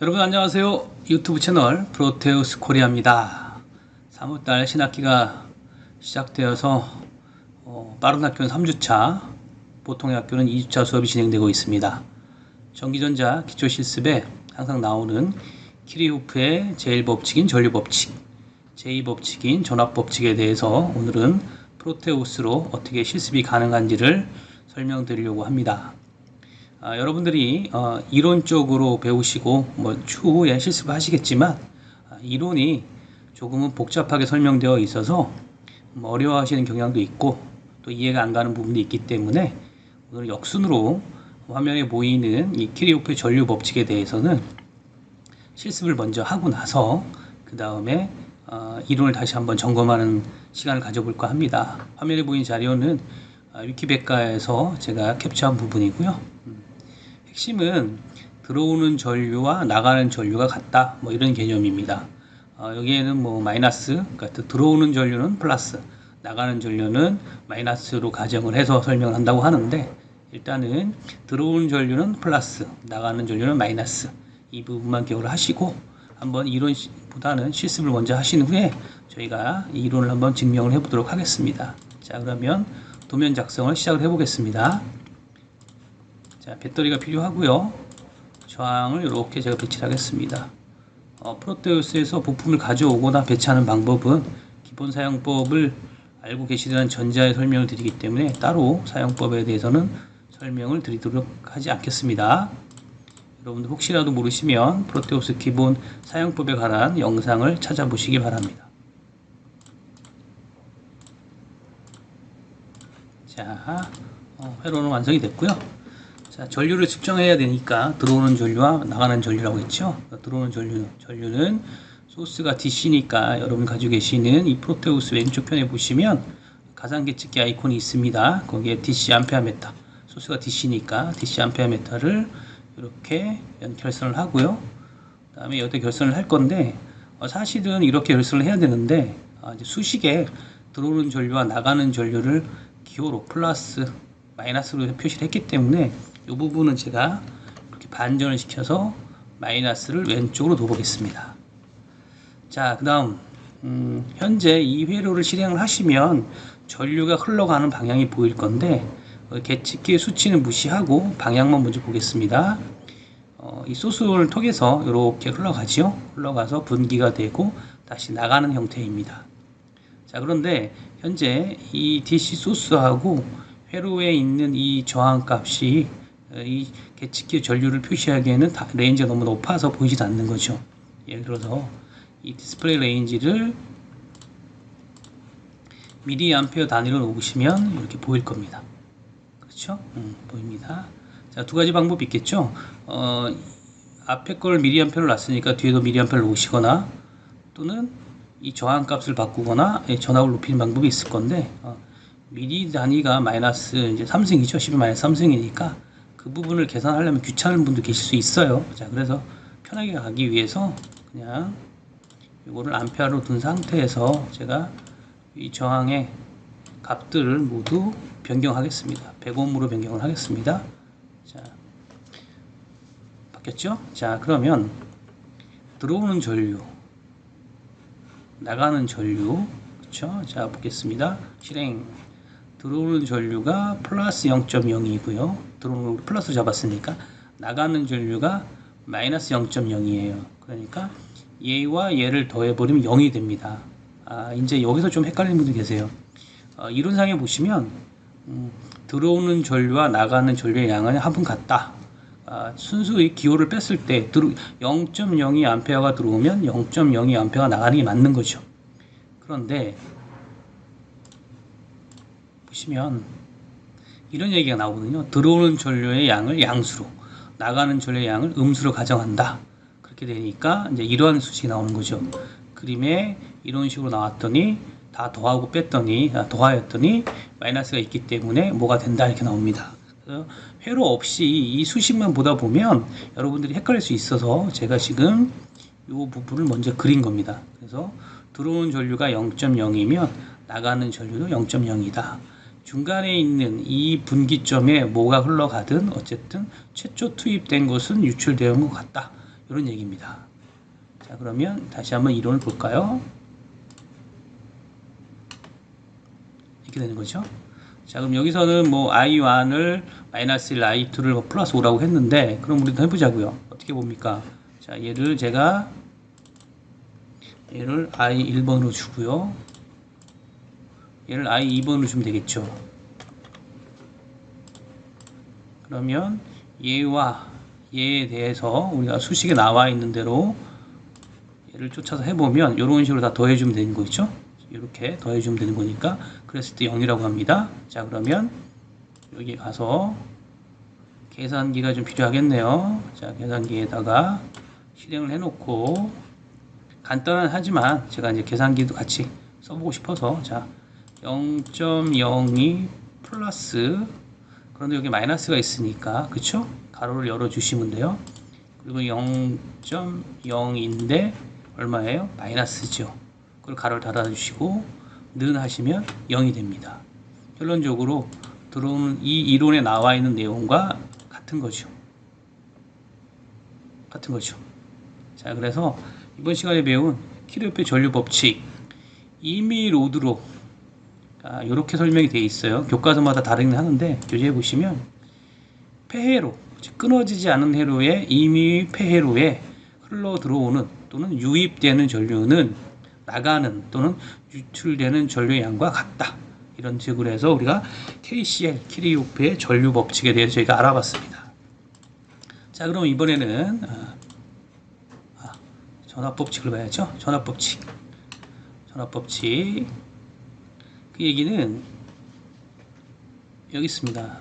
여러분 안녕하세요. 유튜브 채널 프로테우스 코리아입니다. 3월달 신학기가 시작되어서 빠른 학교는 3주차, 보통의 학교는 2주차 수업이 진행되고 있습니다. 전기전자 기초실습에 항상 나오는 키리호프의 제1법칙인 전류법칙, 제2법칙인 전압법칙에 대해서 오늘은 프로테우스로 어떻게 실습이 가능한지를 설명드리려고 합니다. 여러분들이 이론적으로 배우시고 추후에 실습을 하시겠지만 이론이 조금은 복잡하게 설명되어 있어서 어려워하시는 경향도 있고 또 이해가 안 가는 부분도 있기 때문에 오늘 역순으로 화면에 보이는 이 키리호프의 전류 법칙에 대해서는 실습을 먼저 하고 나서 그 다음에 이론을 다시 한번 점검하는 시간을 가져볼까 합니다. 화면에 보이는 자료는 위키백과에서 제가 캡처한 부분이고요. 핵심은 들어오는 전류와 나가는 전류가 같다, 이런 개념입니다. 여기에는 마이너스, 그러니까 들어오는 전류는 플러스, 나가는 전류는 마이너스로 가정을 해서 설명을 한다고 하는데, 일단은 들어오는 전류는 플러스, 나가는 전류는 마이너스, 이 부분만 기억을 하시고 한번 이론보다는 실습을 먼저 하신 후에 저희가 이 이론을 한번 증명을 해 보도록 하겠습니다. 자, 그러면 도면 작성을 시작을 해 보겠습니다. 자, 배터리가 필요하고요. 저항을 이렇게 제가 배치를 하겠습니다. 프로테우스에서 부품을 가져오거나 배치하는 방법은 기본 사용법을 알고 계시다는 전자의 설명을 드리기 때문에 따로 사용법에 대해서는 설명을 드리도록 하지 않겠습니다. 여러분들 혹시라도 모르시면 프로테우스 기본 사용법에 관한 영상을 찾아보시기 바랍니다. 자, 회로는 완성이 됐고요. 자, 전류를 측정해야 되니까 들어오는 전류와 나가는 전류라고 했죠. 들어오는 전류는 소스가 DC니까 여러분 가지고 계시는 이 프로테우스 왼쪽 편에 보시면 가상계측기 아이콘이 있습니다. 거기에 DC 암페어미터, 소스가 DC니까 DC 암페어미터를 이렇게 결선을 하고요. 그 다음에 여기다 결선을 할 건데 사실은 이렇게 결선을 해야 되는데 이제 수식에 들어오는 전류와 나가는 전류를 기호로 플러스 마이너스로 표시를 했기 때문에 이 부분은 제가 이렇게 반전을 시켜서 마이너스를 왼쪽으로 둬보겠습니다. 자, 그 다음 현재 이 회로를 실행을 하시면 전류가 흘러가는 방향이 보일 건데 계측기의 수치는 무시하고 방향만 먼저 보겠습니다. 이 소스를 통해서 이렇게 흘러가죠. 흘러가서 분기가 되고 다시 나가는 형태입니다. 자, 그런데 현재 이 DC 소스하고 회로에 있는 이 저항값이 이 계측기 전류를 표시하기에는 레인지가 너무 높아서 보이지 않는 거죠. 예를 들어서 이 디스플레이 레인지를 미리암페어 단위로 놓으시면 이렇게 보일 겁니다. 그렇죠? 보입니다. 자, 두 가지 방법이 있겠죠. 앞에 걸 미리암페어로 놨으니까 뒤에도 미리암페어를 놓으시거나 또는 이 저항값을 바꾸거나 전압을 높이는 방법이 있을 건데 미리 단위가 마이너스 이제 3승이죠. 12 마이너스 3승이니까 그 부분을 계산하려면 귀찮은 분도 계실 수 있어요. 자, 그래서 편하게 가기 위해서 그냥 이거를 암페어로 둔 상태에서 제가 이 저항의 값들을 모두 변경하겠습니다. 100ohm으로 변경을 하겠습니다. 자, 바뀌었죠? 자, 그러면 들어오는 전류, 나가는 전류, 그렇죠? 자, 보겠습니다. 실행. 들어오는 전류가 플러스 0.0이고요. 들어오는 걸 플러스 잡았으니까 나가는 전류가 마이너스 0.0이에요. 그러니까 얘와 얘를 더해버리면 0이 됩니다. 이제 여기서 좀 헷갈리는 분들 계세요. 이론상에 보시면 들어오는 전류와 나가는 전류의 양은 합은 같다. 순수히 기호를 뺐을 때 0.02A가 들어오면 0.02A가 나가는 게 맞는 거죠. 그런데 보시면 이런 얘기가 나오거든요. 들어오는 전류의 양을 양수로, 나가는 전류의 양을 음수로 가정한다. 그렇게 되니까 이제 이러한 수식이 나오는 거죠. 그림에 이런 식으로 나왔더니 다 더하고 뺐더니 더하였더니 마이너스가 있기 때문에 뭐가 된다 이렇게 나옵니다. 그래서 회로 없이 이 수식만 보다 보면 여러분들이 헷갈릴 수 있어서 제가 지금 이 부분을 먼저 그린 겁니다. 그래서 들어오는 전류가 0.0이면 나가는 전류도 0.0이다. 중간에 있는 이 분기점에 뭐가 흘러가든 어쨌든 최초 투입된 것은 유출되는 것 같다. 이런 얘기입니다. 자, 그러면 다시 한번 이론을 볼까요? 이렇게 되는 거죠. 자, 그럼 여기서는 뭐 i1을 마이너스 1, i2를 뭐 플러스 5라고 했는데, 그럼 우리도 해보자고요. 어떻게 봅니까? 자, 얘를 i1번으로 주고요. 얘를 i2번으로 주면 되겠죠. 그러면 얘와 얘에 대해서 우리가 수식에 나와 있는 대로 얘를 쫓아서 해보면 이런 식으로 다 더해주면 되는 거죠. 이렇게 더해주면 되는 거니까 그랬을 때 0이라고 합니다. 자, 그러면 여기 가서 계산기가 좀 필요하겠네요. 자, 계산기에다가 실행을 해놓고 간단하지만 제가 이제 계산기도 같이 써보고 싶어서 자 0.02 플러스 그런데 여기 마이너스가 있으니까 그쵸? 가로를 열어주시면 돼요. 그리고 0.0인데 얼마예요? 마이너스죠. 그걸 가로를 닫아주시고 는 하시면 0이 됩니다. 결론적으로 들어오는 이 이론에 나와 있는 내용과 같은 거죠. 자, 그래서 이번 시간에 배운 키르호프의 전류 법칙 이미 로드로 이렇게 설명이 되어 있어요. 교과서마다 다르긴 하는데 교재에 보시면 폐회로, 즉 끊어지지 않은 회로에 이미 폐회로에 흘러 들어오는 또는 유입되는 전류는 나가는 또는 유출되는 전류의 양과 같다. 이런 식으로 해서 우리가 KCL, 키르호프의 전류 법칙에 대해서 저희가 알아봤습니다. 자, 그럼 이번에는 전압법칙을 봐야죠. 전압법칙. 그 얘기는 여기 있습니다.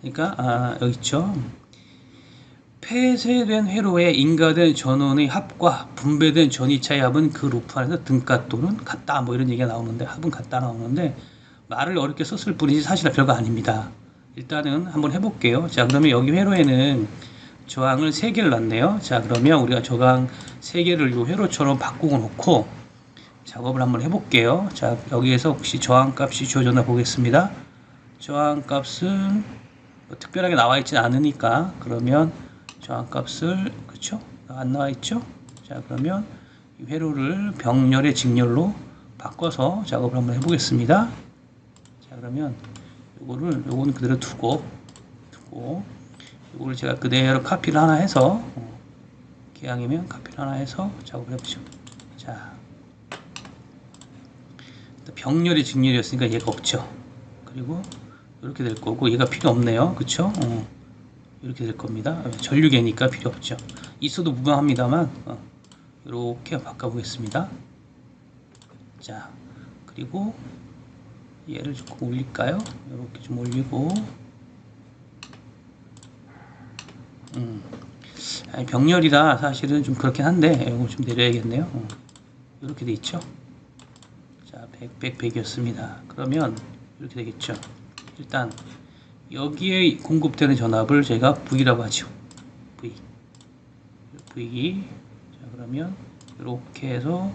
그러니까 여기 있죠. 폐쇄된 회로에 인가된 전원의 합과 분배된 전이차의 합은 그 루프 안에서 등가 또는 같다. 뭐 이런 얘기가 나오는데 합은 같다 나오는데 말을 어렵게 썼을 뿐이지 사실은 별거 아닙니다. 일단은 한번 해볼게요. 자, 그러면 여기 회로에는 저항을 3개를 놨네요. 자, 그러면 우리가 저항 3개를 이 회로처럼 바꾸고 놓고 작업을 한번 해볼게요. 자, 여기에서 혹시 저항값이 주어졌나 보겠습니다. 저항값은 뭐 특별하게 나와 있지는 않으니까 그러면 저항값을 그쵸? 안 나와 있죠? 자, 그러면 이 회로를 병렬의 직렬로 바꿔서 작업을 한번 해보겠습니다. 자, 그러면 요거는 그대로 두고 이걸 제가 그대로 카피를 하나 해서 기왕이면 카피를 하나 해서 작업을 해보죠. 자, 병렬이 직렬이었으니까 얘가 없죠. 그리고 이렇게 될 거고 얘가 필요 없네요. 그쵸? 이렇게 될 겁니다. 전류계니까 필요 없죠. 있어도 무방합니다만 이렇게 바꿔보겠습니다. 자, 그리고 얘를 조금 올릴까요? 이렇게 좀 올리고 병렬이라 사실은 좀 그렇긴 한데 이거 좀 내려야겠네요. 이렇게 돼 있죠. 자, 100, 100이었습니다. 그러면 이렇게 되겠죠. 일단 여기에 공급되는 전압을 제가 V라고 하죠. V. 자, 그러면 이렇게 해서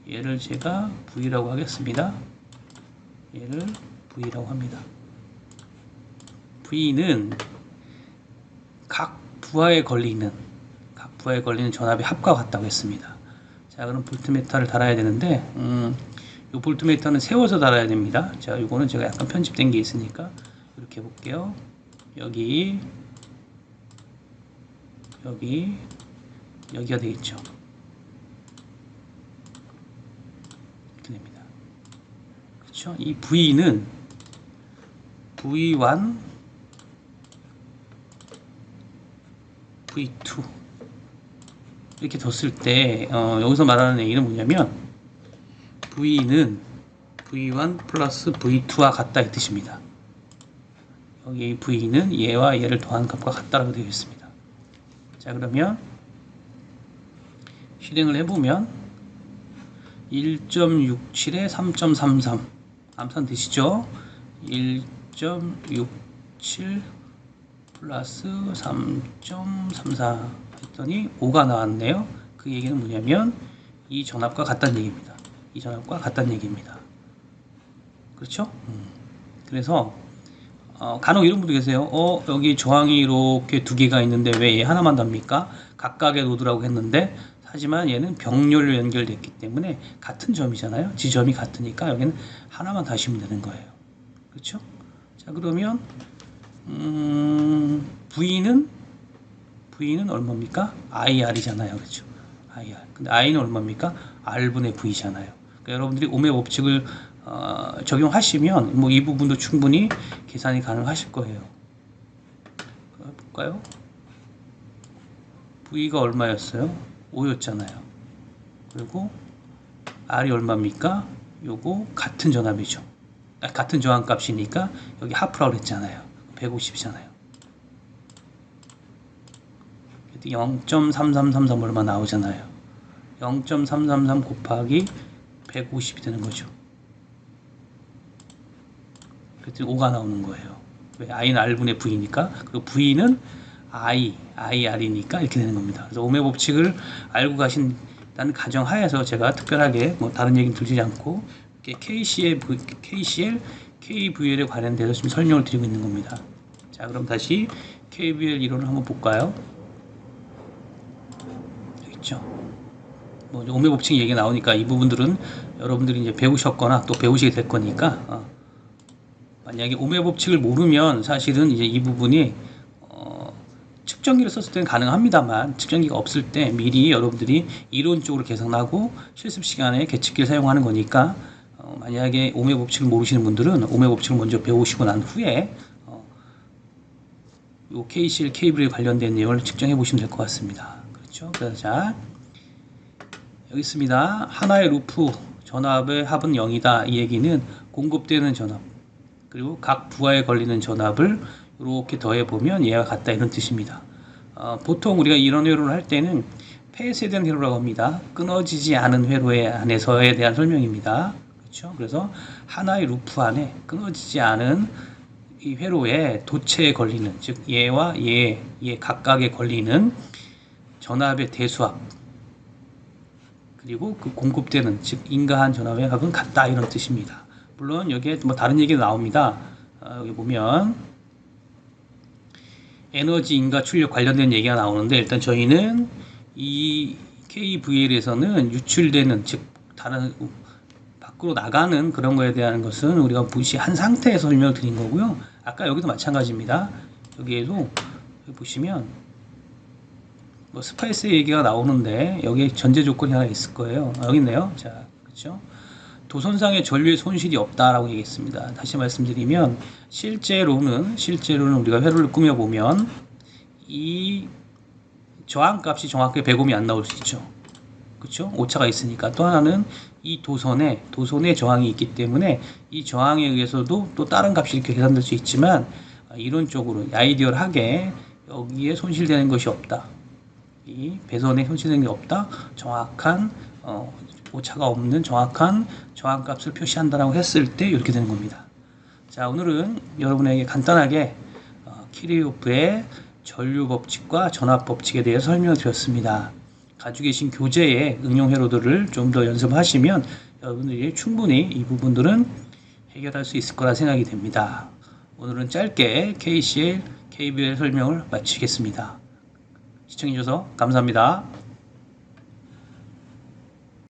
얘를 제가 V라고 하겠습니다. 얘를 V라고 합니다. V는 각 부하에 걸리는 전압의 합과 같다고 했습니다. 자, 그럼 볼트미터를 달아야 되는데 이 볼트미터는 세워서 달아야 됩니다. 자, 이거는 제가 약간 편집된 게 있으니까 이렇게 해볼게요. 여기가 되겠죠. 이렇게 됩니다. 그렇죠? 이 V는 V1, V2 이렇게 뒀을 때 여기서 말하는 얘기는 뭐냐면 V는 V1 플러스 V2와 같다 이 뜻입니다. 여기 V는 얘와 얘를 더한 값과 같다라고 되어 있습니다. 자, 그러면 실행을 해보면 1.67에 3.33 암산 되시죠? 1.67 플러스 3.34 했더니 5가 나왔네요. 그 얘기는 뭐냐면 이 전압과 같다는 얘기입니다. 그렇죠? 그래서 간혹 이런 분도 계세요. 여기 저항이 이렇게 두 개가 있는데 왜 얘 하나만 답니까? 각각의 노드라고 했는데 하지만 얘는 병렬로 연결됐기 때문에 같은 점이잖아요. 지점이 같으니까 여기는 하나만 다시면 되는 거예요. 그렇죠? 자, 그러면 V는 얼마입니까? IR이잖아요. 그렇죠? IR. 근데 I는 얼마입니까? R분의 V잖아요. 그러니까 여러분들이 오메 법칙을 적용하시면 뭐 이 부분도 충분히 계산이 가능하실 거예요. 볼까요? V가 얼마였어요? 5였잖아요. 그리고 R이 얼마입니까? 요거 같은 전압이죠. 같은 저항값이니까 여기 하프라고 했잖아요. 150이잖아요. 0.3333 얼마 나오잖아요. 0.333 곱하기 150이 되는 거죠. 그랬더니 5가 나오는 거예요. 왜? I는 R분의 V니까. 그리고 V는 IR이니까 이렇게 되는 겁니다. 그래서 오메 법칙을 알고 가신다는 가정하에서 제가 특별하게 뭐 다른 얘기는 들지 않고 KCL, KVL에 관련돼서 지금 설명을 드리고 있는 겁니다. 자, 그럼 다시 KVL 이론을 한번 볼까요? 여기 있죠. 뭐 오메 법칙 얘기 나오니까 이 부분들은 여러분들이 이제 배우셨거나 또 배우시게 될 거니까 만약에 오메 법칙을 모르면 사실은 이제 이 부분이 측정기를 썼을 때는 가능합니다만 측정기가 없을 때 미리 여러분들이 이론적으로 계산하고 실습 시간에 계측기를 사용하는 거니까 만약에 오메 법칙을 모르시는 분들은 오메 법칙을 먼저 배우시고 난 후에 요 KCL, KVL에 관련된 내용을 측정해 보시면 될 것 같습니다. 그렇죠? 그래서 자, 여기 있습니다. 하나의 루프 전압의 합은 0이다. 이 얘기는 공급되는 전압 그리고 각 부하에 걸리는 전압을 이렇게 더해보면 얘가 같다 이런 뜻입니다. 보통 우리가 이런 회로를 할 때는 폐쇄된 회로라고 합니다. 끊어지지 않은 회로에 안에서에 대한 설명입니다. 그렇죠? 그래서 하나의 루프 안에 끊어지지 않은 이 회로에 도체에 걸리는 즉 얘와 얘 각각에 걸리는 전압의 대수합 그리고 그 공급되는 즉 인가한 전압의 합은 같다 이런 뜻입니다. 물론 여기에 뭐 다른 얘기가 나옵니다. 여기 보면 에너지 인가 출력 관련된 얘기가 나오는데 일단 저희는 이 KVL에서는 유출되는 즉 다른 밖으로 나가는 그런 거에 대한 것은 우리가 무시한 상태에서 설명을 드린 거고요. 아까 여기도 마찬가지입니다. 여기에도 여기 보시면 뭐 스파이스 얘기가 나오는데 여기에 전제 조건이 하나 있을 거예요. 여기 있네요. 자, 그렇죠? 도선상의 전류의 손실이 없다라고 얘기했습니다. 다시 말씀드리면 실제로는 우리가 회로를 꾸며보면 이 저항값이 정확하게 100옴이 안 나올 수 있죠. 그렇죠? 오차가 있으니까. 또 하나는 이 도선에 저항이 있기 때문에 이 저항에 의해서도 또 다른 값이 이렇게 계산될 수 있지만 이론적으로 아이디얼하게 여기에 손실되는 것이 없다. 이 배선에 손실되는 게 없다. 정확한 오차가 없는 정확한 저항값을 표시한다라고 했을 때 이렇게 되는 겁니다. 자, 오늘은 여러분에게 간단하게 키르호프의 전류 법칙과 전압 법칙에 대해서 설명을 드렸습니다. 가지고 계신 교재의 응용 회로들을 좀 더 연습하시면 여러분들이 충분히 이 부분들은 해결할 수 있을 거라 생각이 됩니다. 오늘은 짧게 KCL, KVL 설명을 마치겠습니다. 시청해주셔서 감사합니다.